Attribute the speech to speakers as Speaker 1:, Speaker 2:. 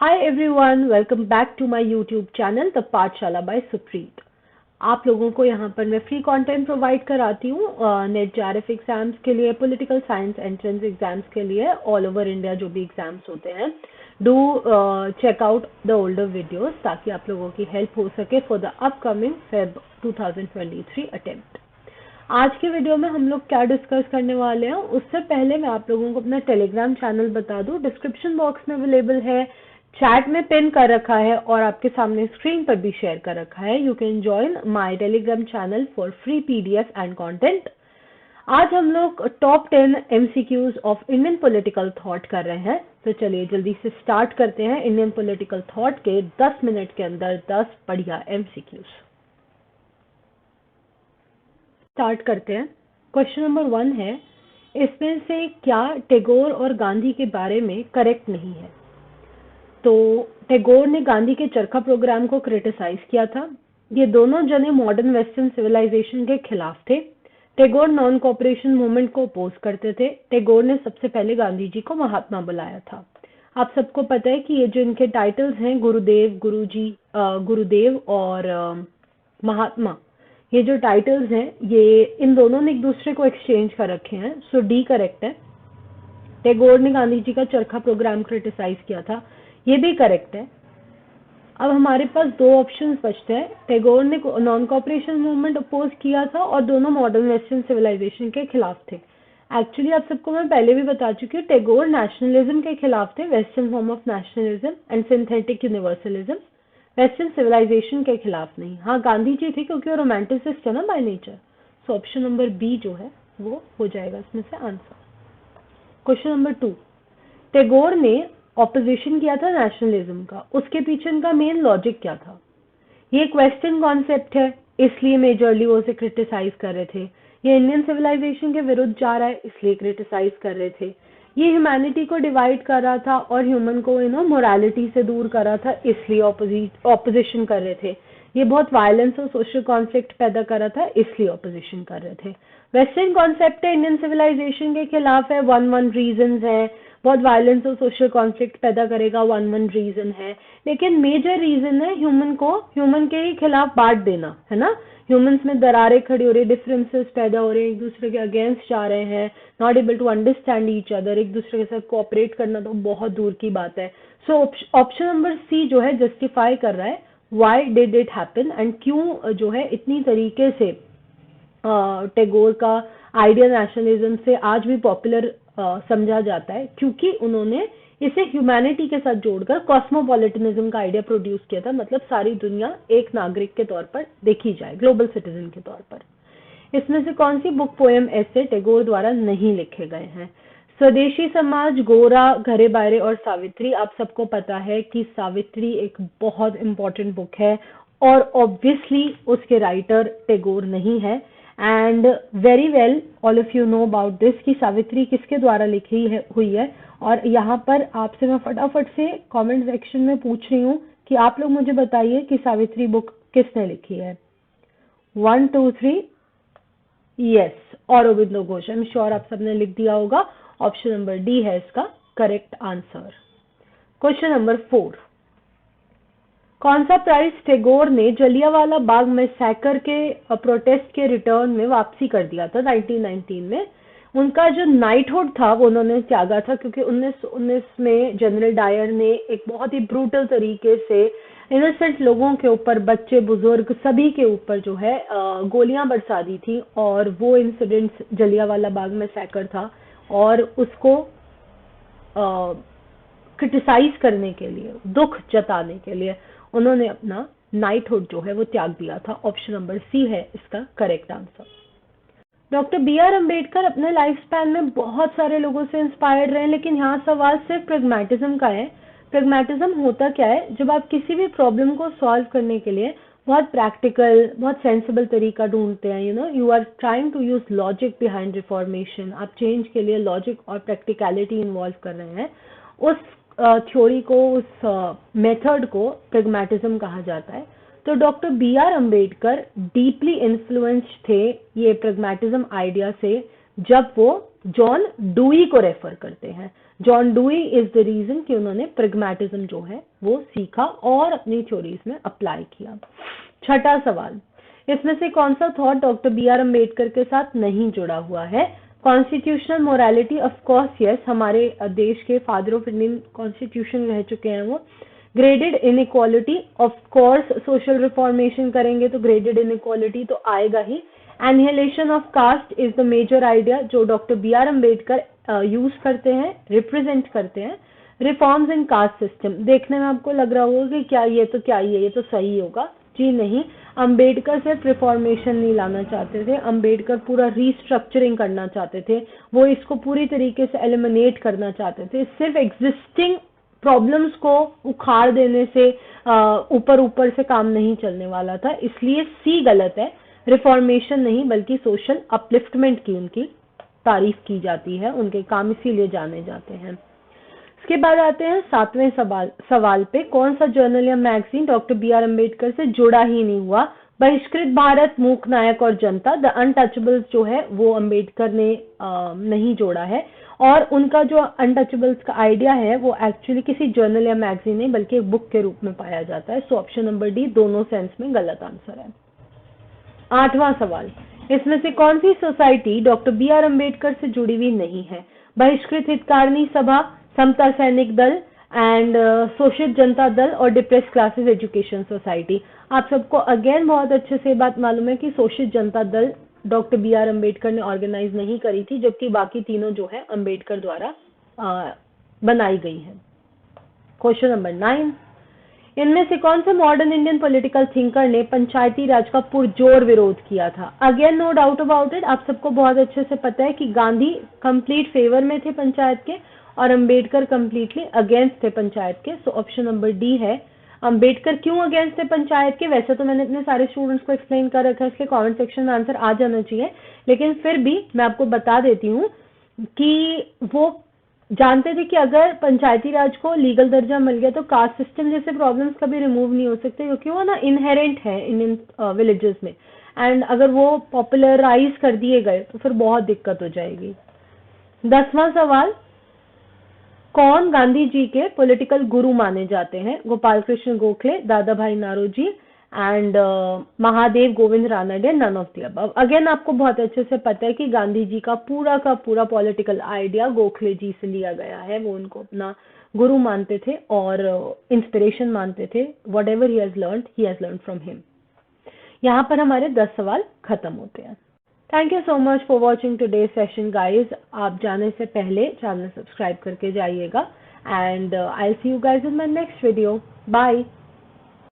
Speaker 1: Hi everyone, welcome back to my YouTube channel the Pathshala by Supreet. आप लोगों को यहाँ पर मैं फ्री कंटेंट प्रोवाइड कराती हूँ नेट जेआरएफ एग्जाम्स के लिए, पॉलिटिकल साइंस एंट्रेंस एग्जाम्स के लिए, ऑल ओवर इंडिया जो भी एग्जाम्स होते हैं। Do check out the older videos ताकि आप लोगों की हेल्प हो सके for the upcoming Feb 2023 attempt. आज के वीडियो में हम लोग क्या डिस्कस करने वाले हैं, उससे पहले मैं आप लोगों को अपना टेलीग्राम चैनल बता दूं। डिस्क्रिप्शन बॉक्स में अवेलेबल है, चैट में पिन कर रखा है और आपके सामने स्क्रीन पर भी शेयर कर रखा है। You can join my Telegram channel for free PDF and content. आज हम लोग top 10 MCQs of Indian political thought कर रहे हैं। तो चलिए जल्दी से स्टार्ट करते हैं इंडियन पॉलिटिकल थॉट के 10 मिनट के अंदर 10 बढ़िया एमसीक्यूज। स्टार्ट करते हैं। क्वेश्चन नंबर 1 है, इसमें से क्या टैगोर और गांधी के बारे में करेक्ट नहीं है? तो टैगोर ने गांधी के चरखा प्रोग्राम को क्रिटिसाइज किया था। ये दोनों जने मॉडर्न वेस्टर्न सिविलाइजेशन के खिलाफ थे। टैगोर नॉन कोऑपरेशन मूवमेंट को अपोज करते थे। टैगोर ने सबसे पहले गांधी जी को महात्मा बुलाया था। आप सबको पता है कि ये जो इनके टाइटल्स हैं, गुरुदेव, गुरुजी, गुरुदेव और महात्मा, ये जो टाइटल्स हैं ये इन दोनों ने एक दूसरे को एक्सचेंज कर रखे हैं। सो डी करेक्ट है। टैगोर ने गांधी जी का चरखा प्रोग्राम क्रिटिसाइज किया था, ये भी करेक्ट है। अब हमारे पास दो ऑप्शंस बचते हैं। टैगोर ने नॉन कोऑपरेशन मूवमेंट अपोज किया था और दोनों मॉडर्न वेस्टर्न सिविलाइजेशन के खिलाफ थे। एक्चुअली आप सबको मैं पहले भी बता चुकी हूँ, टैगोर नेशनलिज्म के खिलाफ थे, western form of nationalism and synthetic universalism, western civilization के खिलाफ नहीं। हाँ, गांधी जी थे क्योंकि वो रोमांटिसिस्ट है ना by nature. So option number B जो है वो हो जाएगा इसमें से आंसर। क्वेश्चन नंबर 2, टैगोर ने ऑपोजिशन किया था नेशनलिज्म का, उसके पीछे इनका मेन लॉजिक क्या था? ये एक वेस्टर्न कॉन्सेप्ट है, इसलिए मेजरली वो उसे क्रिटिसाइज कर रहे थे। ये इंडियन सिविलाइजेशन के विरुद्ध जा रहा है, इसलिए क्रिटिसाइज कर रहे थे। ये ह्यूमैनिटी को डिवाइड कर रहा था और ह्यूमन को मोरालिटी से दूर कर रहा था, इसलिए ऑपोजिशन कर रहे थे। ये बहुत वायलेंस और सोशल कॉन्फ्लिक्ट पैदा कर रहा था, इसलिए ऑपोजिशन कर रहे थे। वेस्टर्न कॉन्सेप्ट है, इंडियन सिविलाइजेशन के खिलाफ है, वन रीजंस है। बहुत वायलेंस और सोशल कॉन्फ्लिक्ट पैदा करेगा, वन रीजन है। लेकिन मेजर रीजन है ह्यूमन के ही खिलाफ बांट देना, है ना। ह्यूमंस में दरारें खड़ी हो रही, डिफरेंसेस पैदा हो रहे हैं, एक दूसरे के अगेंस्ट जा रहे हैं, not able to understand each other, एक दूसरे के साथ कोऑपरेट करना तो बहुत दूर की बात है। सो ऑप्शन नंबर सी जो है जस्टिफाई कर रहा है why did it happen and क्यों जो है इतनी तरीके से टैगोर का आइडियल नेशनलिज्म से आज भी पॉपुलर समझा जाता है, क्योंकि उन्होंने इसे ह्यूमैनिटी के साथ जोड़कर कॉस्मोपॉलिटनिज्म का आइडिया प्रोड्यूस किया था। मतलब सारी दुनिया एक नागरिक के तौर पर देखी जाए, ग्लोबल सिटीजन के तौर पर। इसमें से कौन सी बुक, पोएम, ऐसे टैगोर द्वारा नहीं लिखे गए हैं? स्वदेशी समाज, गोरा, घरे बायरे और सावित्री। आप सबको पता है कि सावित्री एक बहुत इंपॉर्टेंट बुक है और ऑब्वियसली उसके राइटर टैगोर नहीं है। And very well all of you know about this कि सावित्री किसके द्वारा लिखी हुई है। और यहाँ पर आपसे मैं फटाफट से कमेंट सेक्शन में पूछ रही हूँ कि आप लोग मुझे बताइए कि सावित्री बुक किसने लिखी है। 1 2 3, yes, Aurobindo Ghosh. I am sure आप सबने लिख दिया होगा। ऑप्शन नंबर डी है इसका करेक्ट आंसर। क्वेश्चन नंबर 4, कौन सा प्राइज टैगोर ने जलियांवाला बाग मैसेकर के प्रोटेस्ट के रिटर्न में वापसी कर दिया था 1919 में? उनका जो नाइटहुड था वो उन्होंने त्यागा था, क्योंकि 1919 में जनरल डायर ने एक बहुत ही ब्रूटल तरीके से इनोसेंट लोगों के ऊपर, बच्चे, बुजुर्ग, सभी के ऊपर जो है गोलियां बरसा दी थी। और वो इंसिडेंट जलियांवाला बाग मैसेकर था और उसको क्रिटिसाइज करने के लिए, दुख जताने के लिए उन्होंने अपना नाइटहुड जो है वो त्याग दिया था। ऑप्शन नंबर सी है इसका correct answer. Doctor B R Ambedkar अपने लाइफ स्पैन में बहुत सारे लोगों से इंस्पायर्ड रहे, लेकिन यहाँ सवाल सिर्फ प्रैग्मैटिज्म का है। प्रैग्मैटिज्म होता क्या है? जब आप किसी भी प्रॉब्लम को सॉल्व करने के लिए बहुत प्रैक्टिकल, बहुत सेंसिबल तरीका ढूंढते हैं, you are trying to use logic behind reformation. आप चेंज के लिए लॉजिक और प्रैक्टिकलिटी इन्वॉल्व कर रहे हैं। उस थ्योरी को, उस मेथड को प्रैग्मैटिज्म कहा जाता है। तो doctor B R Ambedkar deeply influenced थे ये प्रैग्मैटिज्म आइडिया से, जब वो जॉन डुई को रेफर करते हैं। John Dewey is the reason कि उन्होंने प्रेग्मेटिज्म जो है वो सीखा और अपनी थ्योरीज में अप्लाई किया। छठा सवाल, इसमें से कौन सा thought doctor B R Ambedkar के साथ नहीं जुड़ा हुआ है? Constitutional morality, of course yes, हमारे देश के फादर ऑफ इंडियन कॉन्स्टिट्यूशन रह चुके हैं वो। Graded inequality, of course social reformation करेंगे तो ग्रेडेड इनइक्वालिटी तो आएगा ही। Annihilation of caste is the major idea जो doctor B R Ambedkar use करते हैं, रिप्रेजेंट करते हैं। रिफॉर्म्स इन कास्ट सिस्टम, देखने में आपको लग रहा होगा कि क्या ये तो सही होगा, जी नहीं। अंबेडकर सिर्फ रिफॉर्मेशन नहीं लाना चाहते थे, अंबेडकर पूरा रीस्ट्रक्चरिंग करना चाहते थे, वो इसको पूरी तरीके से एलिमिनेट करना चाहते थे। सिर्फ एग्जिस्टिंग प्रॉब्लम्स को उखाड़ देने से ऊपर ऊपर से काम नहीं चलने वाला था, इसलिए सी गलत है। रिफॉर्मेशन नहीं बल्कि सोशल अपलिफ्टमेंट की उनकी तारीफ की जाती है, उनके काम इसीलिए जाने जाते हैं। इसके बाद आते हैं सातवें सवाल पे, कौन सा जर्नल या magazine doctor B R Ambedkar से जुड़ा ही नहीं हुआ? बहिष्कृत भारत, मूक नायक और जनता, द अनटचेबल्स जो है वो अम्बेडकर ने नहीं जोड़ा है, और उनका जो अनटचेबल्स का आइडिया है वो एक्चुअली किसी जर्नल या मैगजीन नहीं बल्कि एक बुक के रूप में पाया जाता है। सो ऑप्शन नंबर डी दोनों सेंस में गलत आंसर है। आठवां सवाल, इसमें से कौन सी society doctor B R Ambedkar से जुड़ी हुई नहीं है? बहिष्कृत हितकारिणी सभा, समता सैनिक दल एंड शोषित जनता दल और डिप्रेस क्लासेस एजुकेशन सोसाइटी। आप सबको अगेन बहुत अच्छे से बात मालूम है कि शोषित Janata Dal doctor B R Ambedkar ने ऑर्गेनाइज नहीं करी थी, जबकि बाकी तीनों जो है अम्बेडकर द्वारा बनाई गई है। क्वेश्चन नंबर 9, इनमें से कौन से मॉडर्न इंडियन पॉलिटिकल थिंकर ने पंचायती राज का पुरजोर विरोध किया था? Again no doubt about it, आप सबको बहुत अच्छे से पता है कि गांधी कंप्लीट फेवर में थे पंचायत के और अंबेडकर कंप्लीटली अगेंस्ट थे पंचायत के। सो ऑप्शन नंबर डी है। अंबेडकर क्यों अगेंस्ट थे पंचायत के? वैसे तो मैंने इतने सारे स्टूडेंट्स को एक्सप्लेन कर रखा है, इसलिए कमेंट सेक्शन में आंसर आ जाना चाहिए, लेकिन फिर भी मैं आपको बता देती हूँ कि वो जानते थे कि अगर पंचायती राज को लीगल दर्जा मिल गया तो कास्ट सिस्टम जैसे प्रॉब्लम्स कभी रिमूव नहीं हो सकते, क्योंकि वो ना इनहेरेंट है इंडियन विलेजेस में, एंड अगर वो पॉपुलराइज कर दिए गए तो फिर बहुत दिक्कत हो जाएगी। 10वां सवाल, कौन गांधी जी के पॉलिटिकल गुरु माने जाते हैं? Gopal Krishna Gokhale, Dadabhai Naoroji and Mahadev Govind Ranade, none of the above. Again आपको बहुत अच्छे से पता है कि गांधी जी का पूरा पॉलिटिकल आइडिया गोखले जी से लिया गया है, वो उनको अपना गुरु मानते थे और इंस्पिरेशन मानते थे। Whatever he has learn from him. यहाँ पर हमारे 10 सवाल खत्म होते हैं। Thank you so much for watching today session guys. आप जाने से पहले चैनल सब्सक्राइब करके जाइएगा, and I see you guys in my next video. Bye.